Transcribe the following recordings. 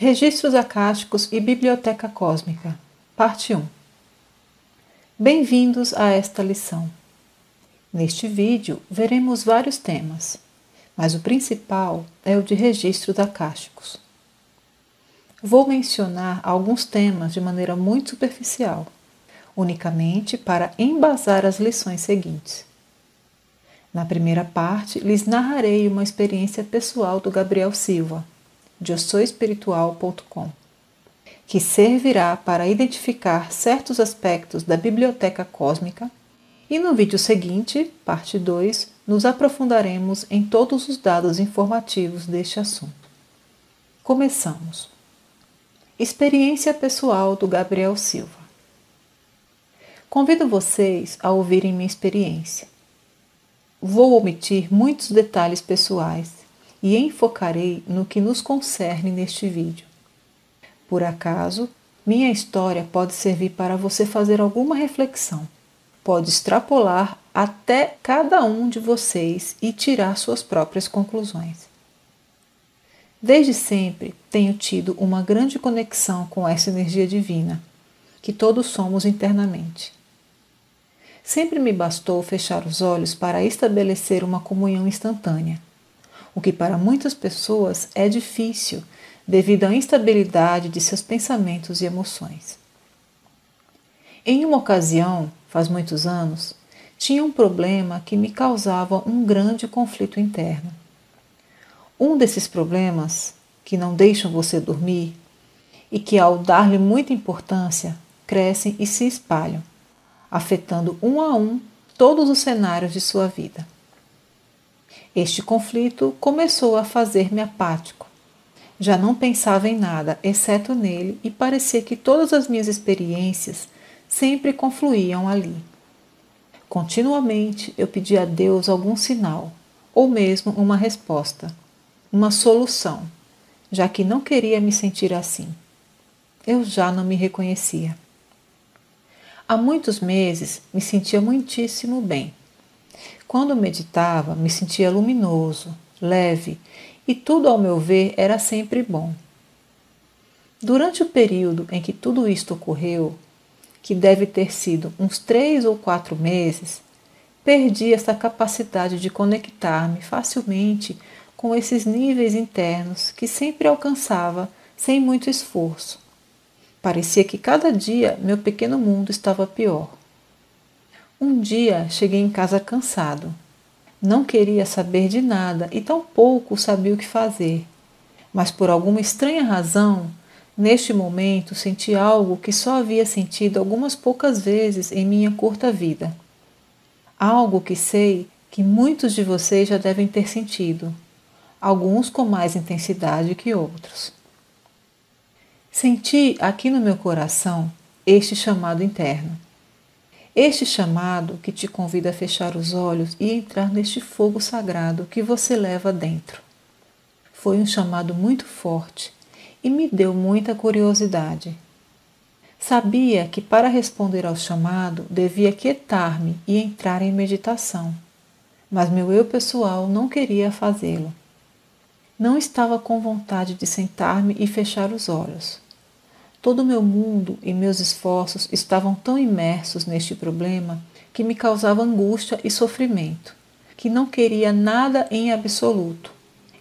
Registros acásticos e Biblioteca Cósmica, Parte 1. Bem-vindos a esta lição. Neste vídeo, veremos vários temas, mas o principal é o de registros acásticos. Vou mencionar alguns temas de maneira muito superficial, unicamente para embasar as lições seguintes. Na primeira parte, lhes narrarei uma experiência pessoal do Gabriel Silva, de yousoespiritual.com, que servirá para identificar certos aspectos da biblioteca cósmica, e no vídeo seguinte, parte 2, nos aprofundaremos em todos os dados informativos deste assunto. Começamos. Experiência pessoal do Gabriel Silva. Convido vocês a ouvirem minha experiência. Vou omitir muitos detalhes pessoais e enfocarei no que nos concerne neste vídeo. Por acaso, minha história pode servir para você fazer alguma reflexão. Pode extrapolar até cada um de vocês e tirar suas próprias conclusões. Desde sempre tenho tido uma grande conexão com essa energia divina, que todos somos internamente. Sempre me bastou fechar os olhos para estabelecer uma comunhão instantânea, o que para muitas pessoas é difícil devido à instabilidade de seus pensamentos e emoções. Em uma ocasião, faz muitos anos, tinha um problema que me causava um grande conflito interno. Um desses problemas que não deixam você dormir e que, ao dar-lhe muita importância, crescem e se espalham, afetando um a um todos os cenários de sua vida. Este conflito começou a fazer-me apático. Já não pensava em nada, exceto nele, e parecia que todas as minhas experiências sempre confluíam ali. Continuamente eu pedia a Deus algum sinal, ou mesmo uma resposta, uma solução, já que não queria me sentir assim. Eu já não me reconhecia. Há muitos meses me sentia muitíssimo bem. Quando meditava, me sentia luminoso, leve, e tudo ao meu ver era sempre bom. Durante o período em que tudo isto ocorreu, que deve ter sido uns 3 ou 4 meses, perdi essa capacidade de conectar-me facilmente com esses níveis internos que sempre alcançava sem muito esforço. Parecia que cada dia meu pequeno mundo estava pior. Um dia cheguei em casa cansado. Não queria saber de nada e tampouco sabia o que fazer. Mas por alguma estranha razão, neste momento senti algo que só havia sentido algumas poucas vezes em minha curta vida. Algo que sei que muitos de vocês já devem ter sentido, alguns com mais intensidade que outros. Senti aqui no meu coração este chamado interno. Este chamado que te convida a fechar os olhos e entrar neste fogo sagrado que você leva dentro. Foi um chamado muito forte e me deu muita curiosidade. Sabia que para responder ao chamado devia quietar-me e entrar em meditação, mas meu eu pessoal não queria fazê-lo. Não estava com vontade de sentar-me e fechar os olhos. Todo o meu mundo e meus esforços estavam tão imersos neste problema que me causava angústia e sofrimento, que não queria nada em absoluto.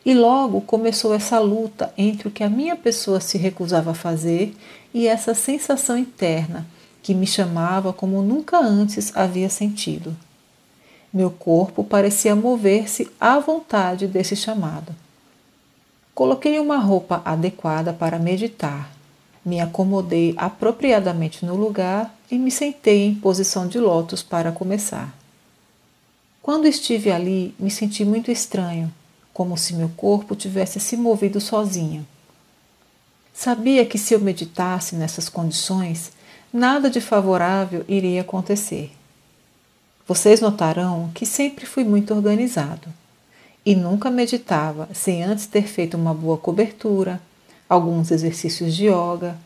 E logo começou essa luta entre o que a minha pessoa se recusava a fazer e essa sensação interna que me chamava como nunca antes havia sentido. Meu corpo parecia mover-se à vontade desse chamado. Coloquei uma roupa adequada para meditar. Me acomodei apropriadamente no lugar e me sentei em posição de lótus para começar. Quando estive ali, me senti muito estranho, como se meu corpo tivesse se movido sozinho. Sabia que se eu meditasse nessas condições, nada de favorável iria acontecer. Vocês notarão que sempre fui muito organizado e nunca meditava sem antes ter feito uma boa cobertura, alguns exercícios de yoga,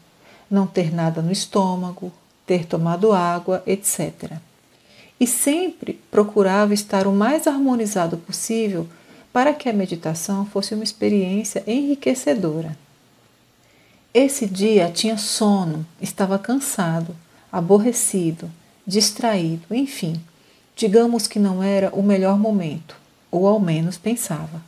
não ter nada no estômago, ter tomado água, etc. E sempre procurava estar o mais harmonizado possível para que a meditação fosse uma experiência enriquecedora. Esse dia tinha sono, estava cansado, aborrecido, distraído, enfim, digamos que não era o melhor momento, ou ao menos pensava.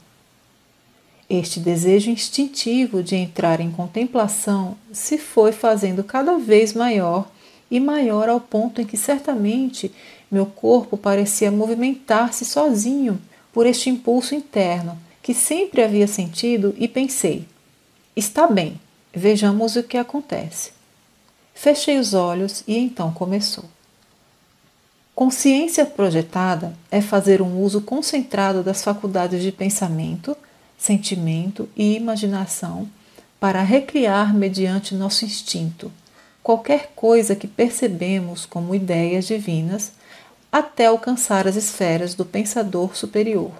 Este desejo instintivo de entrar em contemplação se foi fazendo cada vez maior e maior ao ponto em que certamente meu corpo parecia movimentar-se sozinho por este impulso interno que sempre havia sentido e pensei: está bem, vejamos o que acontece. Fechei os olhos e então começou. Consciência projetada é fazer um uso concentrado das faculdades de pensamento, sentimento e imaginação para recriar mediante nosso instinto qualquer coisa que percebemos como ideias divinas até alcançar as esferas do pensador superior.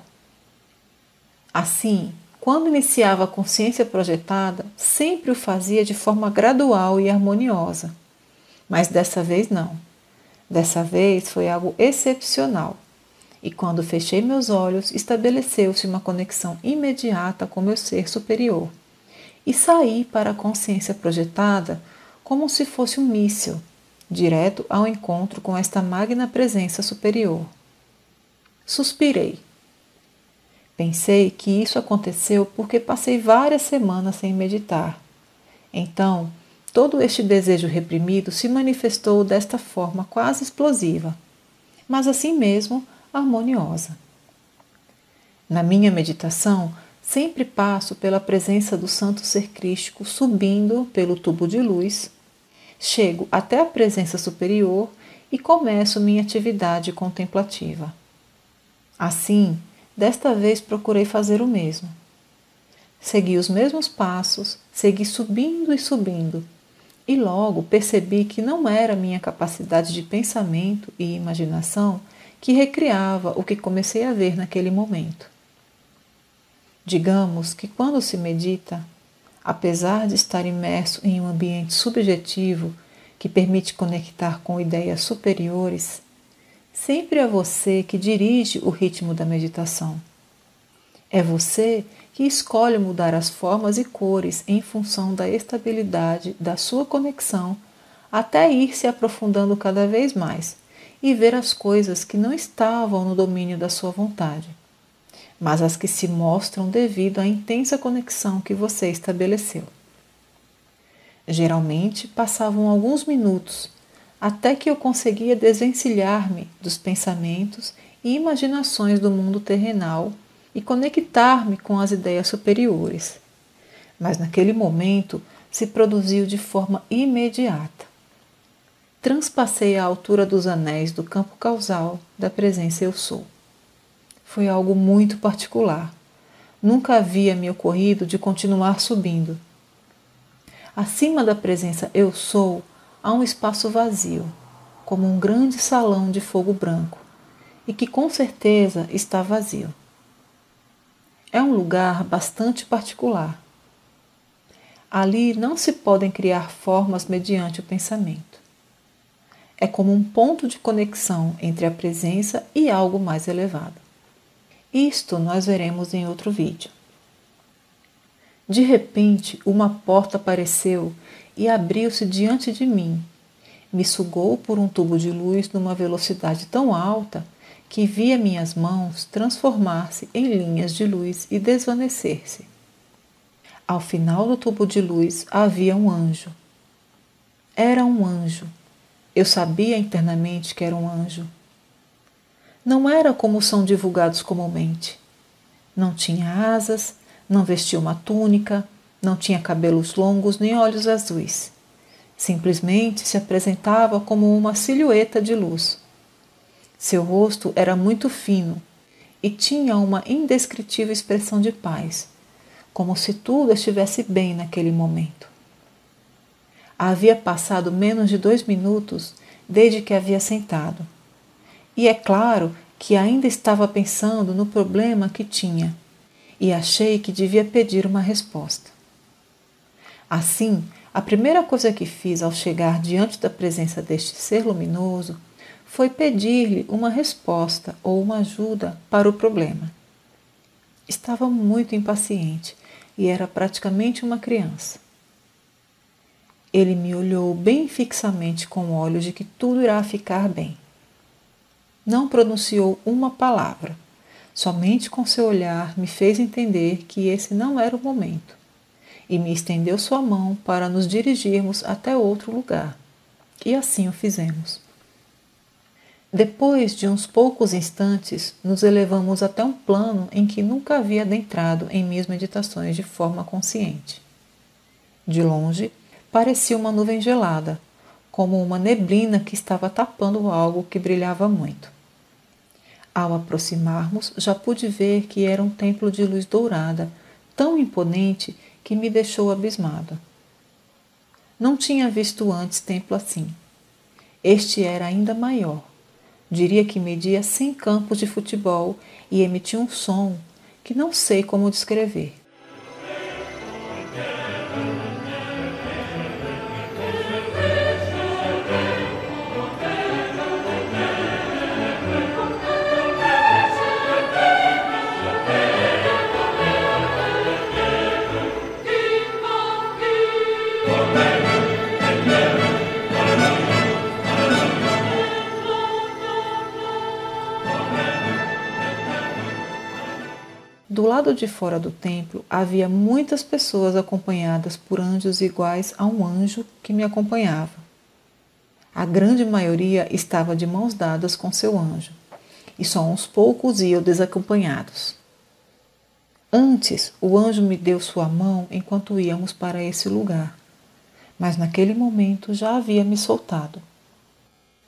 Assim, quando iniciava a consciência projetada, sempre o fazia de forma gradual e harmoniosa. Mas dessa vez não. Dessa vez foi algo excepcional. E quando fechei meus olhos, estabeleceu-se uma conexão imediata com meu ser superior. E saí para a consciência projetada como se fosse um míssil, direto ao encontro com esta magna presença superior. Suspirei. Pensei que isso aconteceu porque passei várias semanas sem meditar. Então, todo este desejo reprimido se manifestou desta forma quase explosiva, mas assim mesmo harmoniosa. Na minha meditação, sempre passo pela presença do Santo Ser Crístico subindo pelo tubo de luz, chego até a presença superior e começo minha atividade contemplativa. Assim, desta vez procurei fazer o mesmo. Segui os mesmos passos, segui subindo e subindo, e logo percebi que não era minha capacidade de pensamento e imaginação que recriava o que comecei a ver naquele momento. Digamos que quando se medita, apesar de estar imerso em um ambiente subjetivo que permite conectar com ideias superiores, sempre é você que dirige o ritmo da meditação. É você que escolhe mudar as formas e cores em função da estabilidade da sua conexão até ir se aprofundando cada vez mais e ver as coisas que não estavam no domínio da sua vontade, mas as que se mostram devido à intensa conexão que você estabeleceu. Geralmente passavam alguns minutos até que eu conseguia desvencilhar-me dos pensamentos e imaginações do mundo terrenal e conectar-me com as ideias superiores. Mas naquele momento se produziu de forma imediata. Transpassei a altura dos anéis do campo causal da presença Eu Sou. Foi algo muito particular. Nunca havia me ocorrido de continuar subindo. Acima da presença Eu Sou, há um espaço vazio, como um grande salão de fogo branco, e que com certeza está vazio. É um lugar bastante particular. Ali não se podem criar formas mediante o pensamento. É como um ponto de conexão entre a presença e algo mais elevado. Isto nós veremos em outro vídeo. De repente, uma porta apareceu e abriu-se diante de mim. Me sugou por um tubo de luz numa velocidade tão alta que via minhas mãos transformar-se em linhas de luz e desvanecer-se. Ao final do tubo de luz havia um anjo. Era um anjo. Eu sabia internamente que era um anjo. Não era como são divulgados comumente. Não tinha asas, não vestia uma túnica, não tinha cabelos longos nem olhos azuis. Simplesmente se apresentava como uma silhueta de luz. Seu rosto era muito fino e tinha uma indescritível expressão de paz, como se tudo estivesse bem naquele momento. Havia passado menos de 2 minutos desde que havia sentado. E é claro que ainda estava pensando no problema que tinha e achei que devia pedir uma resposta. Assim, a primeira coisa que fiz ao chegar diante da presença deste ser luminoso foi pedir-lhe uma resposta ou uma ajuda para o problema. Estava muito impaciente e era praticamente uma criança. Ele me olhou bem fixamente com olhos de que tudo irá ficar bem. Não pronunciou uma palavra. Somente com seu olhar me fez entender que esse não era o momento, e me estendeu sua mão para nos dirigirmos até outro lugar. E assim o fizemos. Depois de uns poucos instantes, nos elevamos até um plano em que nunca havia adentrado em minhas meditações de forma consciente. De longe, parecia uma nuvem gelada, como uma neblina que estava tapando algo que brilhava muito. Ao aproximarmos, já pude ver que era um templo de luz dourada, tão imponente que me deixou abismado. Não tinha visto antes templo assim. Este era ainda maior. Diria que media 100 campos de futebol e emitia um som que não sei como descrever. Do lado de fora do templo havia muitas pessoas acompanhadas por anjos iguais a um anjo que me acompanhava. A grande maioria estava de mãos dadas com seu anjo, e só uns poucos iam desacompanhados. Antes, o anjo me deu sua mão enquanto íamos para esse lugar, mas naquele momento já havia me soltado.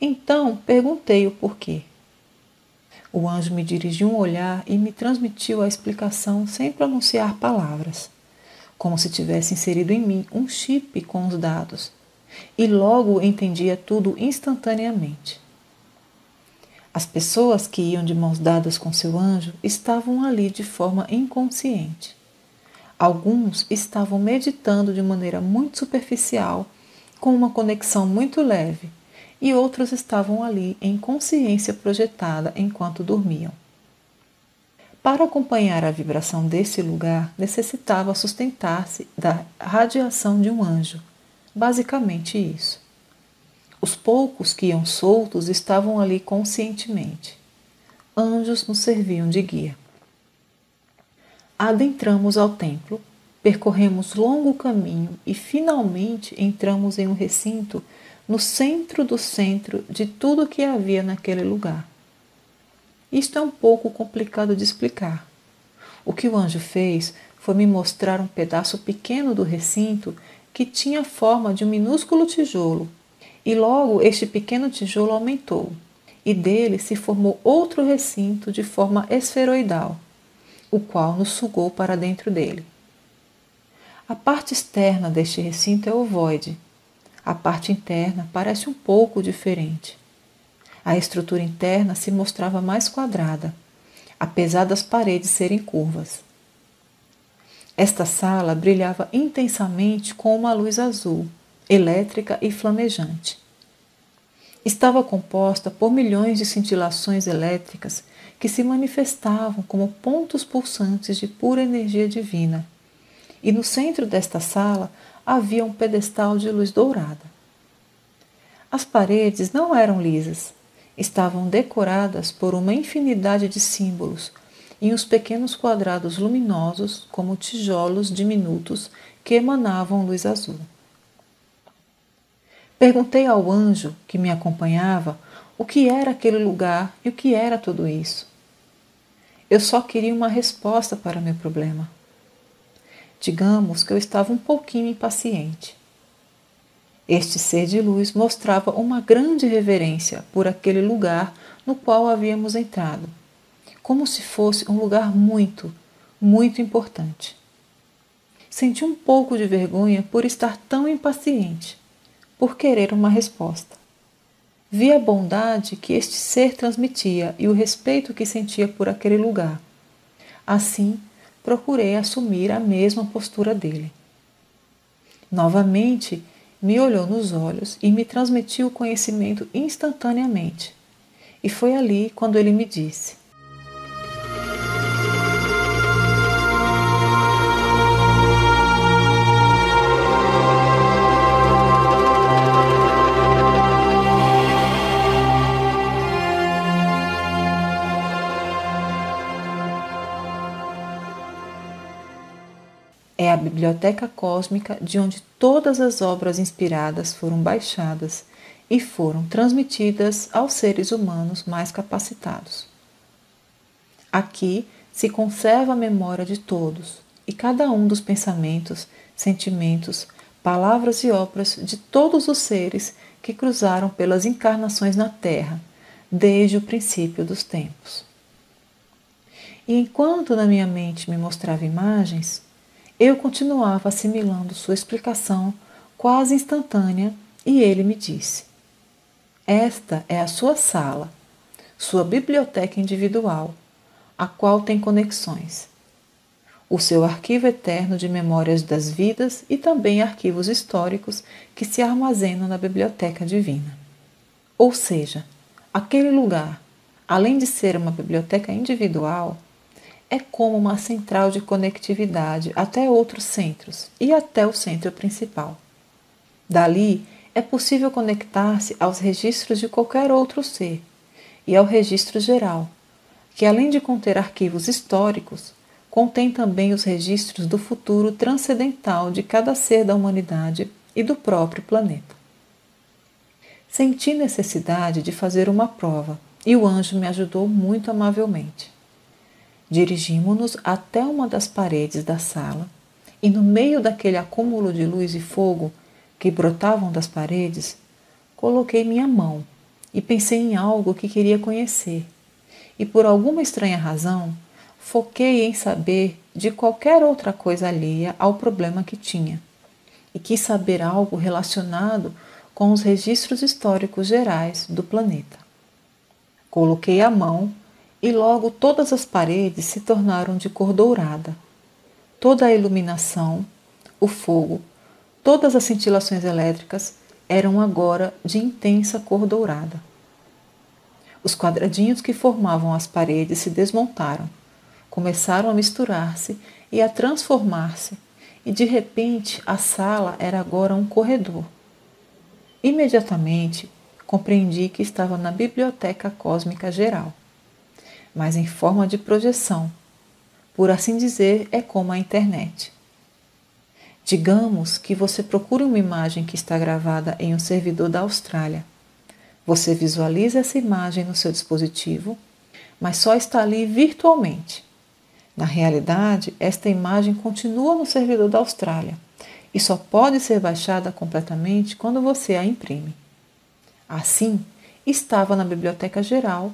Então perguntei o porquê. O anjo me dirigiu um olhar e me transmitiu a explicação sem pronunciar palavras, como se tivesse inserido em mim um chip com os dados, e logo entendia tudo instantaneamente. As pessoas que iam de mãos dadas com seu anjo estavam ali de forma inconsciente. Alguns estavam meditando de maneira muito superficial, com uma conexão muito leve, e outros estavam ali em consciência projetada enquanto dormiam. Para acompanhar a vibração desse lugar, necessitava sustentar-se da radiação de um anjo, basicamente isso. Os poucos que iam soltos estavam ali conscientemente. Anjos nos serviam de guia. Adentramos ao templo, percorremos longo caminho e finalmente entramos em um recinto no centro do centro de tudo o que havia naquele lugar. Isto é um pouco complicado de explicar. O que o anjo fez foi me mostrar um pedaço pequeno do recinto que tinha a forma de um minúsculo tijolo, e logo este pequeno tijolo aumentou, e dele se formou outro recinto de forma esferoidal, o qual nos sugou para dentro dele. A parte externa deste recinto é ovoide. A parte interna parece um pouco diferente. A estrutura interna se mostrava mais quadrada, apesar das paredes serem curvas. Esta sala brilhava intensamente com uma luz azul, elétrica e flamejante. Estava composta por milhões de cintilações elétricas que se manifestavam como pontos pulsantes de pura energia divina, e no centro desta sala havia um pedestal de luz dourada. As paredes não eram lisas, estavam decoradas por uma infinidade de símbolos e uns pequenos quadrados luminosos como tijolos diminutos que emanavam luz azul. Perguntei ao anjo que me acompanhava o que era aquele lugar e o que era tudo isso. Eu só queria uma resposta para meu problema. Digamos que eu estava um pouquinho impaciente. Este ser de luz mostrava uma grande reverência por aquele lugar no qual havíamos entrado, como se fosse um lugar muito, muito importante. Senti um pouco de vergonha por estar tão impaciente, por querer uma resposta. Vi a bondade que este ser transmitia e o respeito que sentia por aquele lugar. Assim, procurei assumir a mesma postura dele. Novamente, me olhou nos olhos e me transmitiu o conhecimento instantaneamente. E foi ali quando ele me disse: É a biblioteca cósmica de onde todas as obras inspiradas foram baixadas e foram transmitidas aos seres humanos mais capacitados. Aqui se conserva a memória de todos e cada um dos pensamentos, sentimentos, palavras e obras de todos os seres que cruzaram pelas encarnações na Terra, desde o princípio dos tempos. E enquanto na minha mente me mostrava imagens, eu continuava assimilando sua explicação quase instantânea e ele me disse: esta é a sua sala, sua biblioteca individual, a qual tem conexões. O seu arquivo eterno de memórias das vidas e também arquivos históricos que se armazenam na biblioteca divina. Ou seja, aquele lugar, além de ser uma biblioteca individual, é como uma central de conectividade até outros centros e até o centro principal. Dali, é possível conectar-se aos registros de qualquer outro ser e ao registro geral, que além de conter arquivos históricos, contém também os registros do futuro transcendental de cada ser da humanidade e do próprio planeta. Senti necessidade de fazer uma prova e o anjo me ajudou muito amavelmente. Dirigimos-nos até uma das paredes da sala e no meio daquele acúmulo de luz e fogo que brotavam das paredes, coloquei minha mão e pensei em algo que queria conhecer. E por alguma estranha razão, foquei em saber de qualquer outra coisa alheia ao problema que tinha. E quis saber algo relacionado com os registros históricos gerais do planeta. Coloquei a mão e logo todas as paredes se tornaram de cor dourada. Toda a iluminação, o fogo, todas as cintilações elétricas eram agora de intensa cor dourada. Os quadradinhos que formavam as paredes se desmontaram, começaram a misturar-se e a transformar-se, e de repente a sala era agora um corredor. Imediatamente compreendi que estava na biblioteca cósmica geral, mas em forma de projeção. Por assim dizer, é como a internet. Digamos que você procura uma imagem que está gravada em um servidor da Austrália. Você visualiza essa imagem no seu dispositivo, mas só está ali virtualmente. Na realidade, esta imagem continua no servidor da Austrália e só pode ser baixada completamente quando você a imprime. Assim, estava na biblioteca geral,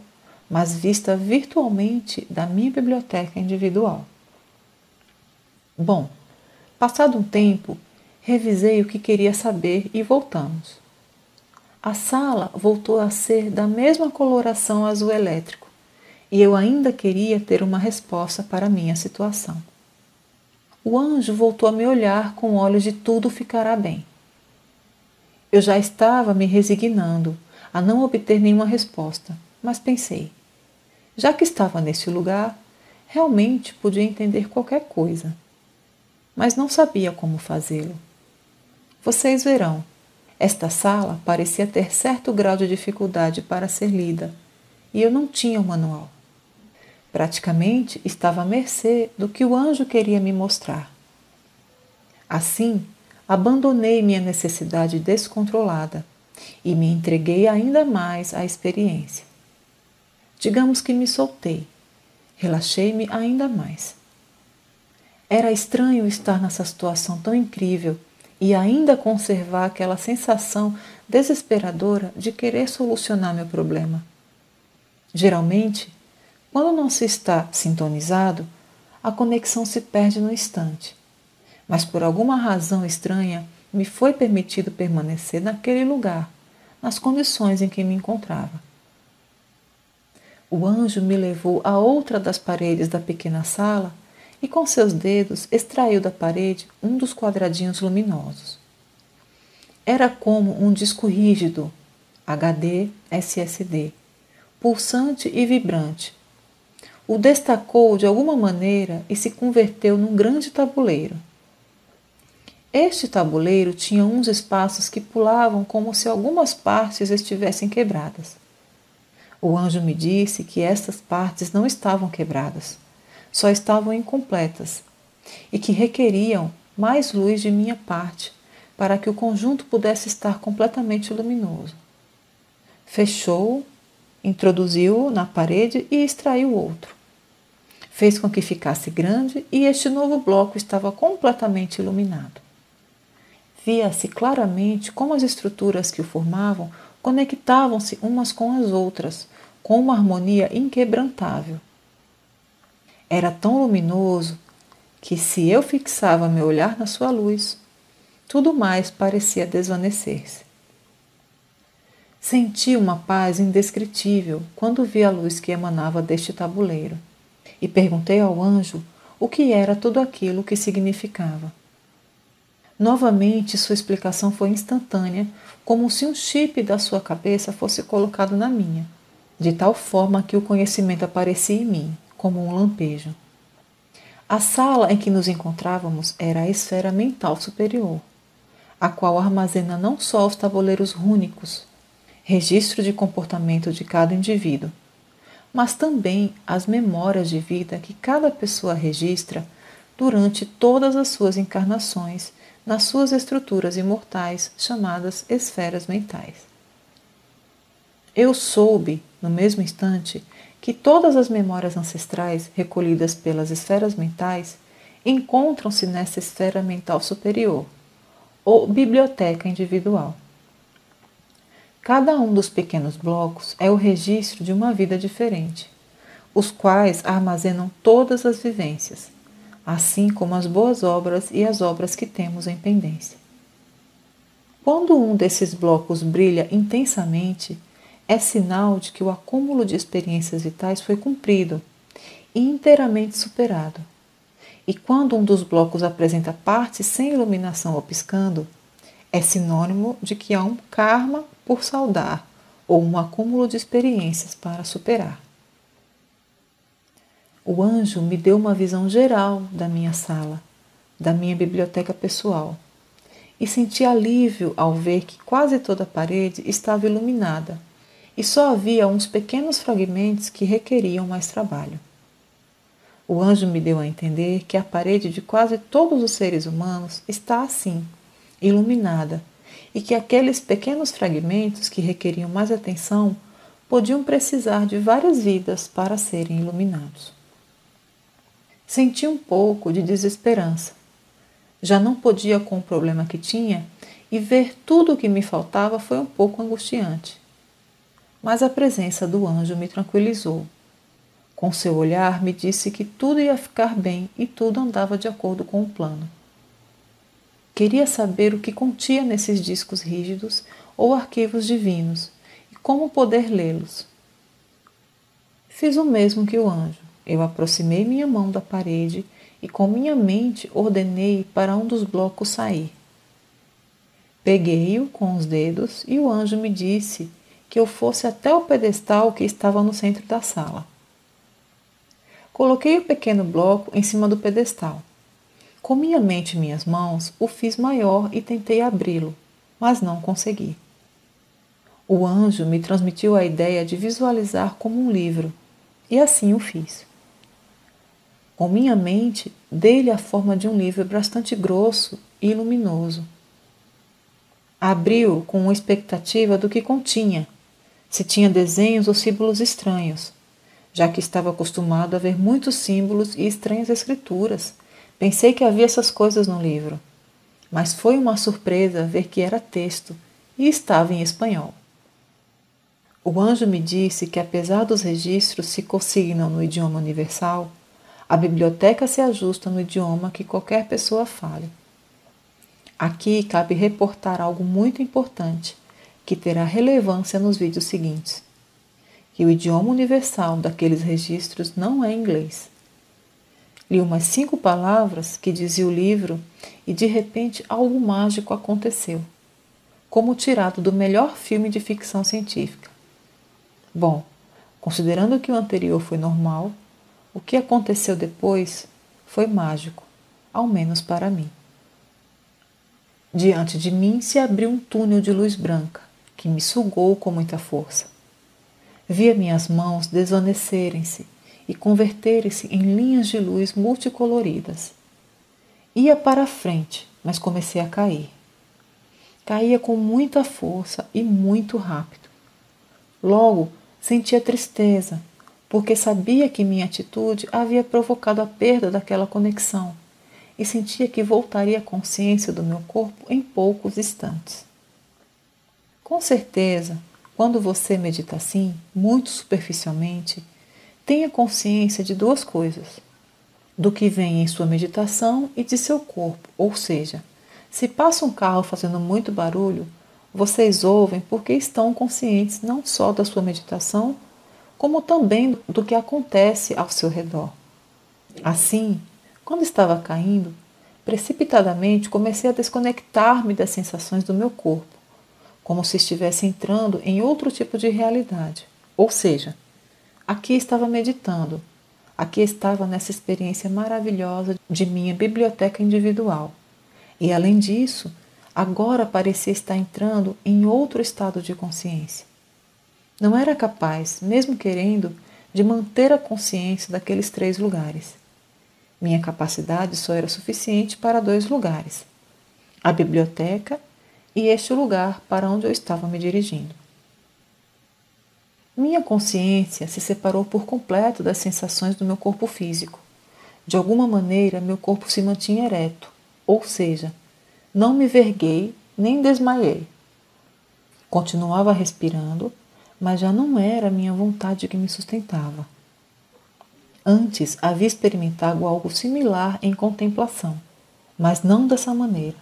mas vista virtualmente da minha biblioteca individual. Bom, passado um tempo, revisei o que queria saber e voltamos. A sala voltou a ser da mesma coloração azul elétrico e eu ainda queria ter uma resposta para a minha situação. O anjo voltou a me olhar com olhos de tudo ficará bem. Eu já estava me resignando a não obter nenhuma resposta, mas pensei, já que estava nesse lugar, realmente podia entender qualquer coisa, mas não sabia como fazê-lo. Vocês verão, esta sala parecia ter certo grau de dificuldade para ser lida, e eu não tinha o manual. Praticamente estava à mercê do que o anjo queria me mostrar. Assim, abandonei minha necessidade descontrolada e me entreguei ainda mais à experiência. Digamos que me soltei, relaxei-me ainda mais. Era estranho estar nessa situação tão incrível e ainda conservar aquela sensação desesperadora de querer solucionar meu problema. Geralmente, quando não se está sintonizado, a conexão se perde no instante. Mas por alguma razão estranha, me foi permitido permanecer naquele lugar, nas condições em que me encontrava. O anjo me levou a outra das paredes da pequena sala e com seus dedos extraiu da parede um dos quadradinhos luminosos. Era como um disco rígido, HD, SSD, pulsante e vibrante. O destacou de alguma maneira e se converteu num grande tabuleiro. Este tabuleiro tinha uns espaços que pulavam como se algumas partes estivessem quebradas. O anjo me disse que estas partes não estavam quebradas, só estavam incompletas, e que requeriam mais luz de minha parte para que o conjunto pudesse estar completamente luminoso. Fechou-o, introduziu-o na parede e extraiu outro. Fez com que ficasse grande e este novo bloco estava completamente iluminado. Via-se claramente como as estruturas que o formavam conectavam-se umas com as outras, com uma harmonia inquebrantável. Era tão luminoso que, se eu fixava meu olhar na sua luz, tudo mais parecia desvanecer-se. Senti uma paz indescritível quando vi a luz que emanava deste tabuleiro e perguntei ao anjo o que era tudo aquilo que significava. Novamente, sua explicação foi instantânea, como se um chip da sua cabeça fosse colocado na minha, de tal forma que o conhecimento aparecia em mim, como um lampejo. A sala em que nos encontrávamos era a esfera mental superior, a qual armazena não só os tabuleiros rúnicos, registro de comportamento de cada indivíduo, mas também as memórias de vida que cada pessoa registra durante todas as suas encarnações nas suas estruturas imortais chamadas esferas mentais. Eu soube, no mesmo instante, que todas as memórias ancestrais recolhidas pelas esferas mentais encontram-se nessa esfera mental superior, ou biblioteca individual. Cada um dos pequenos blocos é o registro de uma vida diferente, os quais armazenam todas as vivências, assim como as boas obras e as obras que temos em pendência. Quando um desses blocos brilha intensamente, é sinal de que o acúmulo de experiências vitais foi cumprido e inteiramente superado. E quando um dos blocos apresenta partes sem iluminação ou piscando, é sinônimo de que há um karma por saldar ou um acúmulo de experiências para superar. O anjo me deu uma visão geral da minha sala, da minha biblioteca pessoal, e senti alívio ao ver que quase toda a parede estava iluminada e só havia uns pequenos fragmentos que requeriam mais trabalho. O anjo me deu a entender que a parede de quase todos os seres humanos está assim, iluminada, e que aqueles pequenos fragmentos que requeriam mais atenção podiam precisar de várias vidas para serem iluminados. Senti um pouco de desesperança. Já não podia com o problema que tinha e ver tudo o que me faltava foi um pouco angustiante. Mas a presença do anjo me tranquilizou. Com seu olhar me disse que tudo ia ficar bem e tudo andava de acordo com o plano. Queria saber o que continha nesses discos rígidos ou arquivos divinos e como poder lê-los. Fiz o mesmo que o anjo. Eu aproximei minha mão da parede e com minha mente ordenei para um dos blocos sair. Peguei-o com os dedos e o anjo me disse que eu fosse até o pedestal que estava no centro da sala. Coloquei o pequeno bloco em cima do pedestal. Com minha mente e minhas mãos, o fiz maior e tentei abri-lo, mas não consegui. O anjo me transmitiu a ideia de visualizar como um livro, e assim o fiz. Com minha mente, dei-lhe a forma de um livro bastante grosso e luminoso. Abri-o com uma expectativa do que continha, se tinha desenhos ou símbolos estranhos, já que estava acostumado a ver muitos símbolos e estranhas escrituras. Pensei que havia essas coisas no livro, mas foi uma surpresa ver que era texto e estava em espanhol. O anjo me disse que, apesar dos registros se consignam no idioma universal, a biblioteca se ajusta no idioma que qualquer pessoa fale. Aqui cabe reportar algo muito importante, que terá relevância nos vídeos seguintes, que o idioma universal daqueles registros não é inglês. Li umas 5 palavras que dizia o livro e de repente algo mágico aconteceu, como tirado do melhor filme de ficção científica. Bom, considerando que o anterior foi normal, o que aconteceu depois foi mágico, ao menos para mim. Diante de mim se abriu um túnel de luz branca, que me sugou com muita força. Via minhas mãos desvanecerem-se e converterem-se em linhas de luz multicoloridas. Ia para a frente, mas comecei a cair. Caía com muita força e muito rápido. Logo, sentia tristeza, porque sabia que minha atitude havia provocado a perda daquela conexão e sentia que voltaria à consciência do meu corpo em poucos instantes. Com certeza, quando você medita assim, muito superficialmente, tenha consciência de duas coisas: do que vem em sua meditação e de seu corpo, ou seja, se passa um carro fazendo muito barulho, vocês ouvem porque estão conscientes não só da sua meditação, como também do que acontece ao seu redor. Assim, quando estava caindo, precipitadamente comecei a desconectar-me das sensações do meu corpo, como se estivesse entrando em outro tipo de realidade. Ou seja, aqui estava meditando, aqui estava nessa experiência maravilhosa de minha biblioteca individual. E além disso, agora parecia estar entrando em outro estado de consciência. Não era capaz, mesmo querendo, de manter a consciência daqueles 3 lugares. Minha capacidade só era suficiente para 2 lugares: a biblioteca e este lugar para onde eu estava me dirigindo. Minha consciência se separou por completo das sensações do meu corpo físico. De alguma maneira, meu corpo se mantinha ereto, ou seja, não me verguei nem desmaiei. Continuava respirando, mas já não era a minha vontade que me sustentava. Antes havia experimentado algo similar em contemplação, mas não dessa maneira.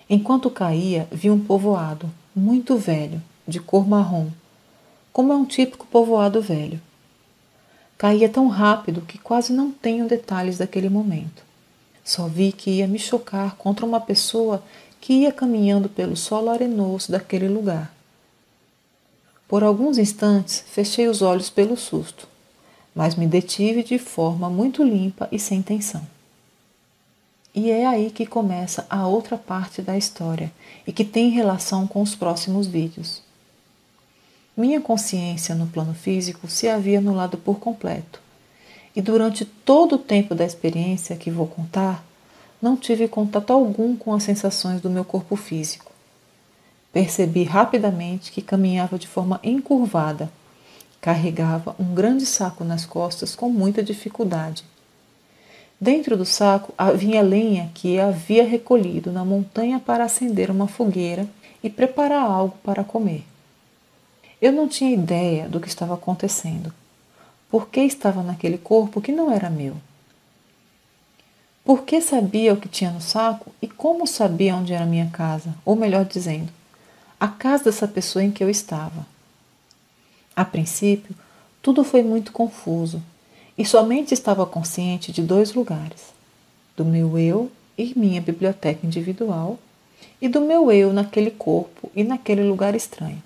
Enquanto caía, vi um povoado, muito velho, de cor marrom, como é um típico povoado velho. Caía tão rápido que quase não tenho detalhes daquele momento. Só vi que ia me chocar contra uma pessoa que ia caminhando pelo solo arenoso daquele lugar. Por alguns instantes, fechei os olhos pelo susto, mas me detive de forma muito limpa e sem tensão. E é aí que começa a outra parte da história e que tem relação com os próximos vídeos. Minha consciência no plano físico se havia anulado por completo, e durante todo o tempo da experiência que vou contar, não tive contato algum com as sensações do meu corpo físico. Percebi rapidamente que caminhava de forma encurvada, carregava um grande saco nas costas com muita dificuldade. Dentro do saco havia lenha que havia recolhido na montanha para acender uma fogueira e preparar algo para comer. Eu não tinha ideia do que estava acontecendo. Por que estava naquele corpo que não era meu? Por que sabia o que tinha no saco e como sabia onde era a minha casa? Ou melhor dizendo, a casa dessa pessoa em que eu estava. A princípio, tudo foi muito confuso e somente estava consciente de 2 lugares: do meu eu e minha biblioteca individual e do meu eu naquele corpo e naquele lugar estranho.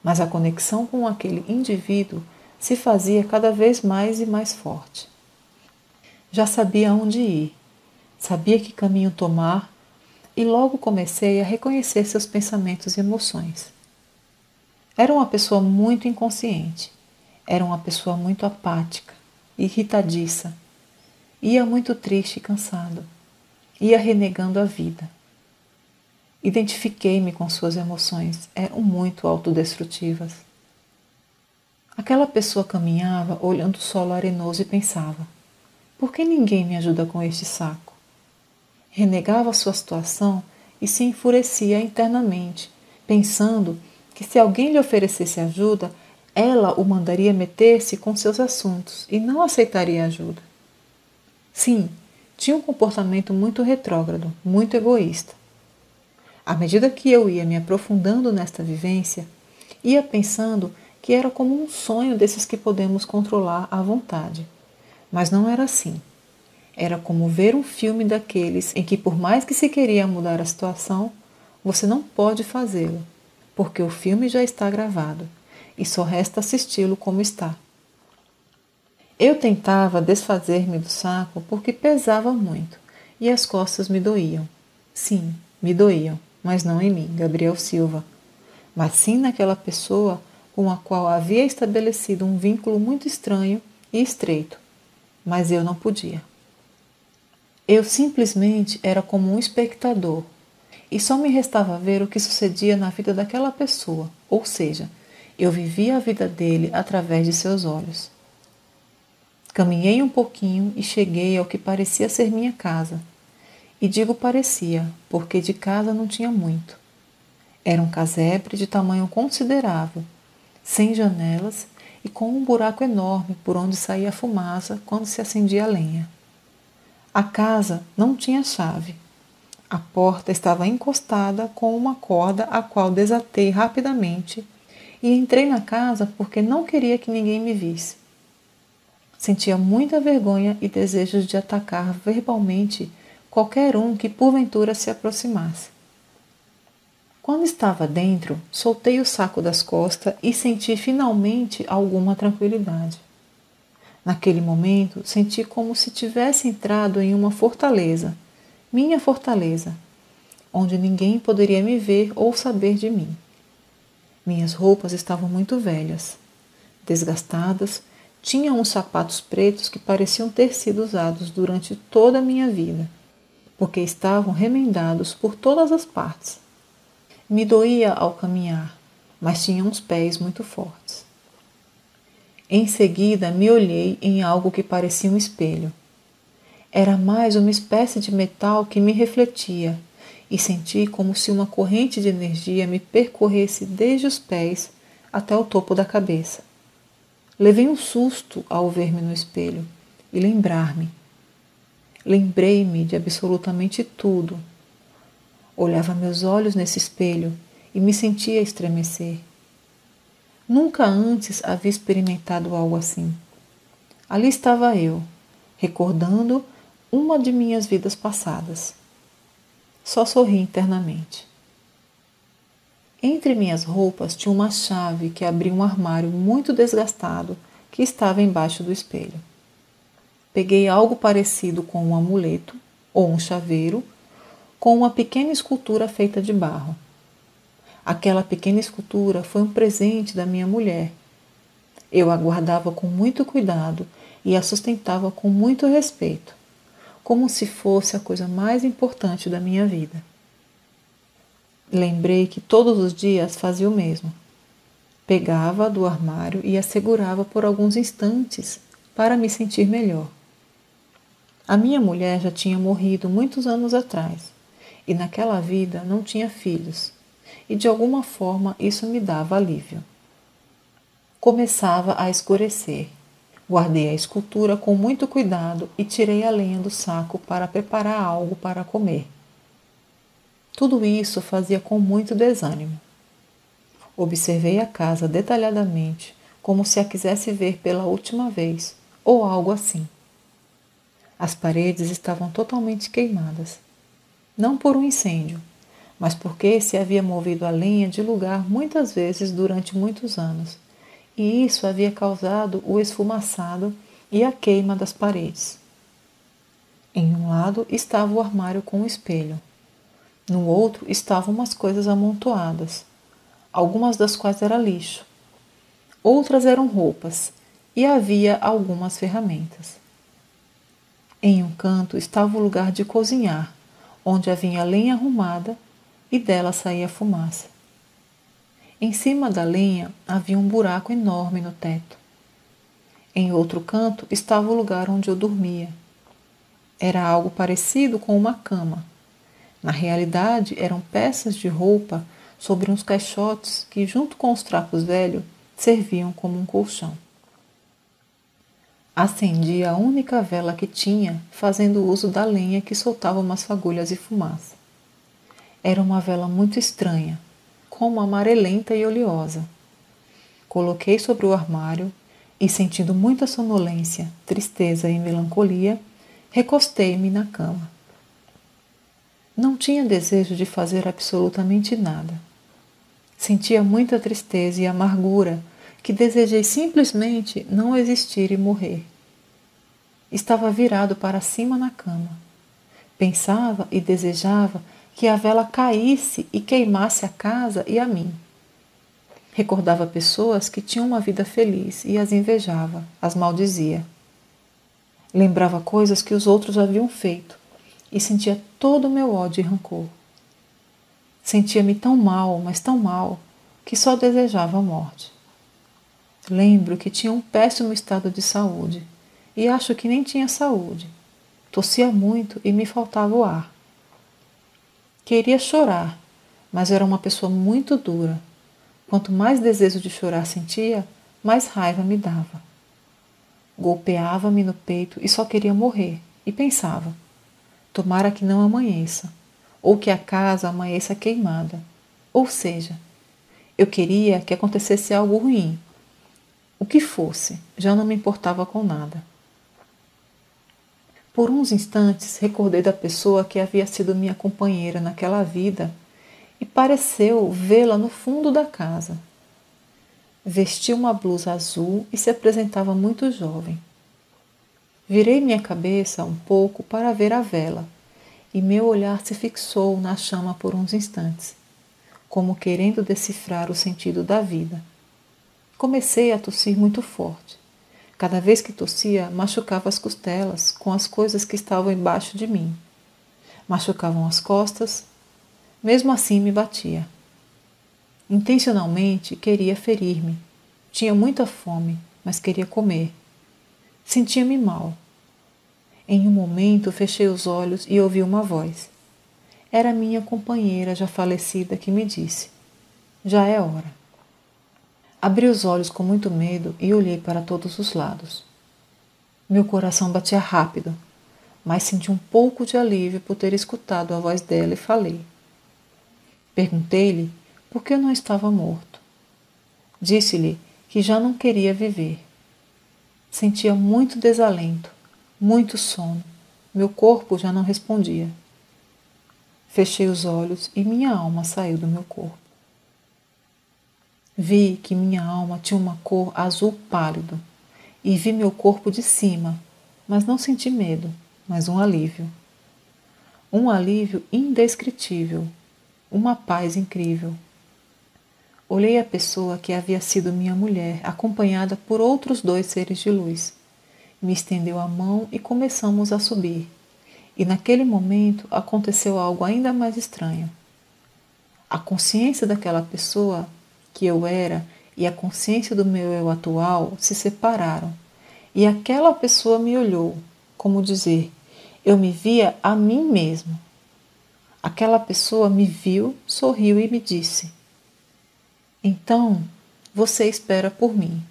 Mas a conexão com aquele indivíduo se fazia cada vez mais e mais forte. Já sabia onde ir, sabia que caminho tomar e logo comecei a reconhecer seus pensamentos e emoções. Era uma pessoa muito inconsciente, era uma pessoa muito apática, irritadiça, ia muito triste e cansado, ia renegando a vida. Identifiquei-me com suas emoções, eram muito autodestrutivas. Aquela pessoa caminhava olhando o solo arenoso e pensava: por que ninguém me ajuda com este saco? Renegava sua situação e se enfurecia internamente, pensando que se alguém lhe oferecesse ajuda, ela o mandaria meter-se com seus assuntos e não aceitaria ajuda. Sim, tinha um comportamento muito retrógrado, muito egoísta. À medida que eu ia me aprofundando nesta vivência, ia pensando que era como um sonho desses que podemos controlar à vontade. Mas não era assim. Era como ver um filme daqueles em que, por mais que se queria mudar a situação, você não pode fazê-lo, porque o filme já está gravado e só resta assisti-lo como está. Eu tentava desfazer-me do saco porque pesava muito e as costas me doíam. Sim, me doíam, mas não em mim, Gabriel Silva, mas sim naquela pessoa com a qual havia estabelecido um vínculo muito estranho e estreito, mas eu não podia. Eu simplesmente era como um espectador, e só me restava ver o que sucedia na vida daquela pessoa, ou seja, eu vivia a vida dele através de seus olhos. Caminhei um pouquinho e cheguei ao que parecia ser minha casa. E digo parecia, porque de casa não tinha muito. Era um casebre de tamanho considerável, sem janelas e com um buraco enorme por onde saía a fumaça quando se acendia a lenha. A casa não tinha chave. A porta estava encostada com uma corda a qual desatei rapidamente e entrei na casa porque não queria que ninguém me visse. Sentia muita vergonha e desejos de atacar verbalmente qualquer um que porventura se aproximasse. Quando estava dentro, soltei o saco das costas e senti finalmente alguma tranquilidade. Naquele momento, senti como se tivesse entrado em uma fortaleza, minha fortaleza, onde ninguém poderia me ver ou saber de mim. Minhas roupas estavam muito velhas, desgastadas, tinham uns sapatos pretos que pareciam ter sido usados durante toda a minha vida, porque estavam remendados por todas as partes. Me doía ao caminhar, mas tinha uns pés muito fortes. Em seguida, me olhei em algo que parecia um espelho. Era mais uma espécie de metal que me refletia e senti como se uma corrente de energia me percorresse desde os pés até o topo da cabeça. Levei um susto ao ver-me no espelho e lembrar-me. Lembrei-me de absolutamente tudo. Olhava meus olhos nesse espelho e me sentia estremecer. Nunca antes havia experimentado algo assim. Ali estava eu, recordando uma de minhas vidas passadas. Só sorri internamente. Entre minhas roupas tinha uma chave que abria um armário muito desgastado que estava embaixo do espelho. Peguei algo parecido com um amuleto ou um chaveiro, com uma pequena escultura feita de barro. Aquela pequena escultura foi um presente da minha mulher. Eu a guardava com muito cuidado e a sustentava com muito respeito, como se fosse a coisa mais importante da minha vida. Lembrei que todos os dias fazia o mesmo. Pegava-a do armário e a segurava por alguns instantes para me sentir melhor. A minha mulher já tinha morrido muitos anos atrás e naquela vida não tinha filhos, e de alguma forma isso me dava alívio. Começava a escurecer. Guardei a escultura com muito cuidado e tirei a lenha do saco para preparar algo para comer. Tudo isso fazia com muito desânimo. Observei a casa detalhadamente, como se a quisesse ver pela última vez, ou algo assim. As paredes estavam totalmente queimadas. Não por um incêndio, mas porque se havia movido a lenha de lugar muitas vezes durante muitos anos, e isso havia causado o esfumaçado e a queima das paredes. Em um lado estava o armário com o espelho. No outro estavam umas coisas amontoadas, algumas das quais era lixo. Outras eram roupas, e havia algumas ferramentas. Em um canto estava o lugar de cozinhar, onde havia lenha arrumada e dela saía fumaça. Em cima da lenha havia um buraco enorme no teto. Em outro canto estava o lugar onde eu dormia. Era algo parecido com uma cama. Na realidade, eram peças de roupa sobre uns caixotes que, junto com os trapos velhos, serviam como um colchão. Acendi a única vela que tinha, fazendo uso da lenha que soltava umas fagulhas de fumaça. Era uma vela muito estranha, como amarelenta e oleosa. Coloquei sobre o armário e, sentindo muita sonolência, tristeza e melancolia, recostei-me na cama. Não tinha desejo de fazer absolutamente nada. Sentia muita tristeza e amargura que desejei simplesmente não existir e morrer. Estava virado para cima na cama. Pensava e desejava que a vela caísse e queimasse a casa e a mim. Recordava pessoas que tinham uma vida feliz e as invejava, as maldizia. Lembrava coisas que os outros haviam feito e sentia todo o meu ódio e rancor. Sentia-me tão mal, mas tão mal, que só desejava a morte. Lembro que tinha um péssimo estado de saúde, e acho que nem tinha saúde. Tossia muito e me faltava o ar. Queria chorar, mas era uma pessoa muito dura. Quanto mais desejo de chorar sentia, mais raiva me dava. Golpeava-me no peito e só queria morrer, e pensava: tomara que não amanheça, ou que a casa amanheça queimada. Ou seja, eu queria que acontecesse algo ruim. O que fosse, já não me importava com nada. Por uns instantes recordei da pessoa que havia sido minha companheira naquela vida e pareceu vê-la no fundo da casa. Vestia uma blusa azul e se apresentava muito jovem. Virei minha cabeça um pouco para ver a vela e meu olhar se fixou na chama por uns instantes, como querendo decifrar o sentido da vida. Comecei a tossir muito forte. Cada vez que tossia, machucava as costelas com as coisas que estavam embaixo de mim. Machucavam as costas, mesmo assim me batia. Intencionalmente queria ferir-me. Tinha muita fome, mas queria comer. Sentia-me mal. Em um momento fechei os olhos e ouvi uma voz. Era minha companheira já falecida que me disse: já é hora. Abri os olhos com muito medo e olhei para todos os lados. Meu coração batia rápido, mas senti um pouco de alívio por ter escutado a voz dela e falei. Perguntei-lhe por que eu não estava morto. Disse-lhe que já não queria viver. Sentia muito desalento, muito sono. Meu corpo já não respondia. Fechei os olhos e minha alma saiu do meu corpo. Vi que minha alma tinha uma cor azul pálido e vi meu corpo de cima, mas não senti medo, mas um alívio. Um alívio indescritível, uma paz incrível. Olhei a pessoa que havia sido minha mulher, acompanhada por outros 2 seres de luz. Me estendeu a mão e começamos a subir. E naquele momento aconteceu algo ainda mais estranho. A consciência daquela pessoa que eu era e a consciência do meu eu atual se separaram. E aquela pessoa me olhou, como dizer, eu me via a mim mesmo. Aquela pessoa me viu, sorriu e me disse: então, você espera por mim,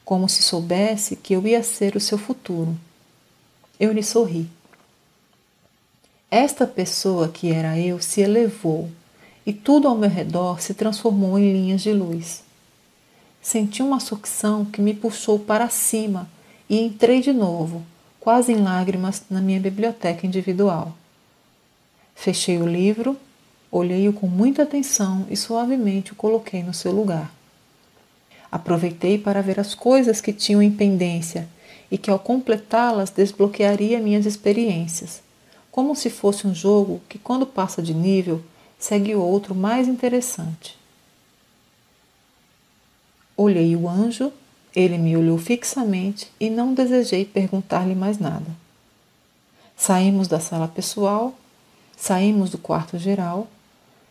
como se soubesse que eu ia ser o seu futuro. Eu lhe sorri. Esta pessoa que era eu se elevou e tudo ao meu redor se transformou em linhas de luz. Senti uma sucção que me puxou para cima e entrei de novo, quase em lágrimas, na minha biblioteca individual. Fechei o livro, olhei-o com muita atenção e suavemente o coloquei no seu lugar. Aproveitei para ver as coisas que tinham em pendência e que ao completá-las desbloquearia minhas experiências, como se fosse um jogo que, quando passa de nível, segue outro mais interessante. Olhei o anjo, ele me olhou fixamente e não desejei perguntar-lhe mais nada. Saímos da sala pessoal, saímos do quarto geral,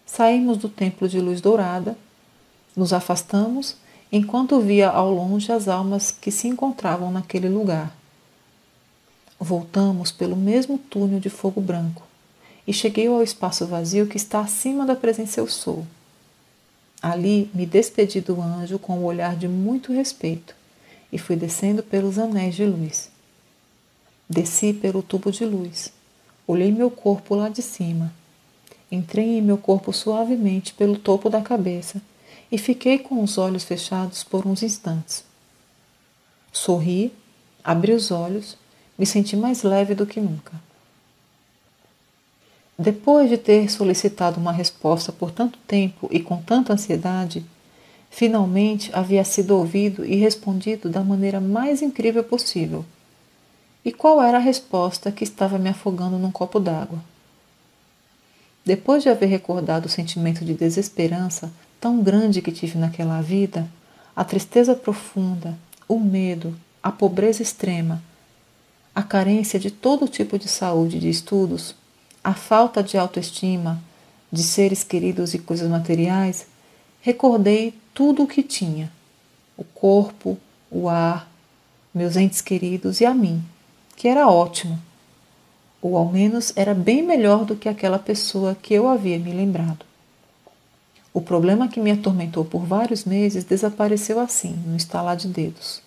saímos do templo de luz dourada, nos afastamos enquanto via ao longe as almas que se encontravam naquele lugar. Voltamos pelo mesmo túnel de fogo branco e cheguei ao espaço vazio que está acima da presença eu sou. Ali me despedi do anjo com um olhar de muito respeito e fui descendo pelos anéis de luz. Desci pelo tubo de luz, olhei meu corpo lá de cima, entrei em meu corpo suavemente pelo topo da cabeça e fiquei com os olhos fechados por uns instantes. Sorri, abri os olhos, me senti mais leve do que nunca. Depois de ter solicitado uma resposta por tanto tempo e com tanta ansiedade, finalmente havia sido ouvido e respondido da maneira mais incrível possível. E qual era a resposta que estava me afogando num copo d'água? Depois de haver recordado o sentimento de desesperança tão grande que tive naquela vida, a tristeza profunda, o medo, a pobreza extrema, a carência de todo tipo de saúde e de estudos, a falta de autoestima, de seres queridos e coisas materiais, recordei tudo o que tinha: o corpo, o ar, meus entes queridos e a mim, que era ótimo, ou ao menos era bem melhor do que aquela pessoa que eu havia me lembrado. O problema que me atormentou por vários meses desapareceu assim, no estalar de dedos.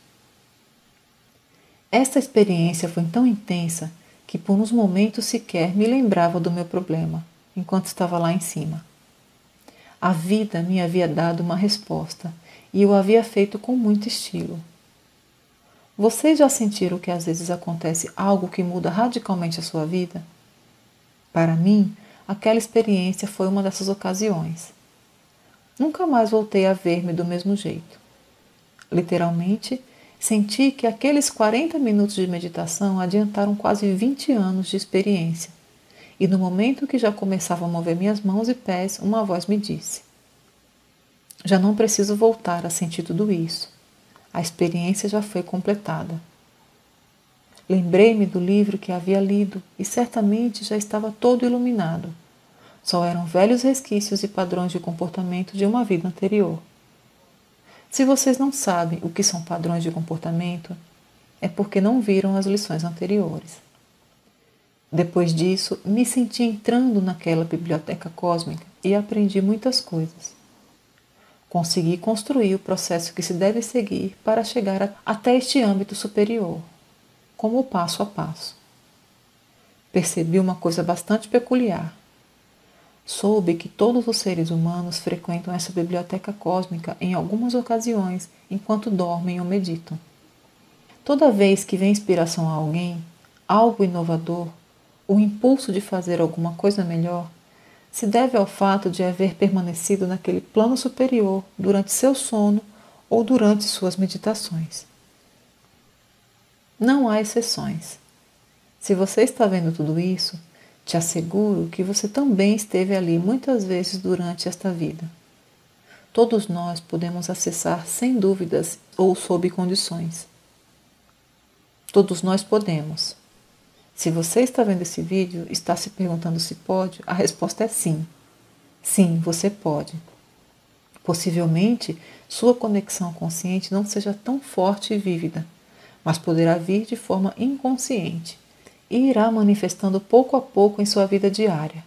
Esta experiência foi tão intensa que por uns momentos sequer me lembrava do meu problema, enquanto estava lá em cima. A vida me havia dado uma resposta e eu havia feito com muito estilo. Vocês já sentiram que às vezes acontece algo que muda radicalmente a sua vida? Para mim, aquela experiência foi uma dessas ocasiões. Nunca mais voltei a ver-me do mesmo jeito. Literalmente, senti que aqueles 40 minutos de meditação adiantaram quase 20 anos de experiência. E no momento que já começava a mover minhas mãos e pés, uma voz me disse: já não preciso voltar a sentir tudo isso. A experiência já foi completada. Lembrei-me do livro que havia lido e certamente já estava todo iluminado. Só eram velhos resquícios e padrões de comportamento de uma vida anterior. Se vocês não sabem o que são padrões de comportamento, é porque não viram as lições anteriores. Depois disso, me senti entrando naquela biblioteca cósmica e aprendi muitas coisas. Consegui construir o processo que se deve seguir para chegar até este âmbito superior, como o passo a passo. Percebi uma coisa bastante peculiar. Soube que todos os seres humanos frequentam essa biblioteca cósmica em algumas ocasiões, enquanto dormem ou meditam. Toda vez que vem inspiração a alguém, algo inovador, o impulso de fazer alguma coisa melhor, se deve ao fato de haver permanecido naquele plano superior durante seu sono ou durante suas meditações. Não há exceções. Se você está vendo tudo isso, te asseguro que você também esteve ali muitas vezes durante esta vida. Todos nós podemos acessar sem dúvidas ou sob condições. Todos nós podemos. Se você está vendo esse vídeo e está se perguntando se pode, a resposta é sim. Sim, você pode. Possivelmente, sua conexão consciente não seja tão forte e vívida, mas poderá vir de forma inconsciente e irá manifestando pouco a pouco em sua vida diária.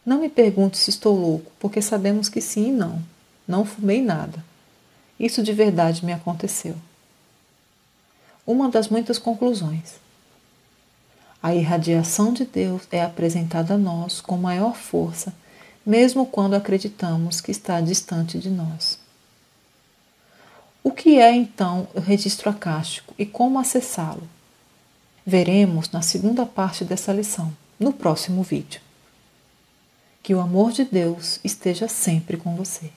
Não me pergunte se estou louco, porque sabemos que sim e não. Não fumei nada. Isso de verdade me aconteceu. Uma das muitas conclusões. A irradiação de Deus é apresentada a nós com maior força, mesmo quando acreditamos que está distante de nós. O que é então o registro acástico e como acessá-lo? Veremos na segunda parte dessa lição, no próximo vídeo. Que o amor de Deus esteja sempre com você.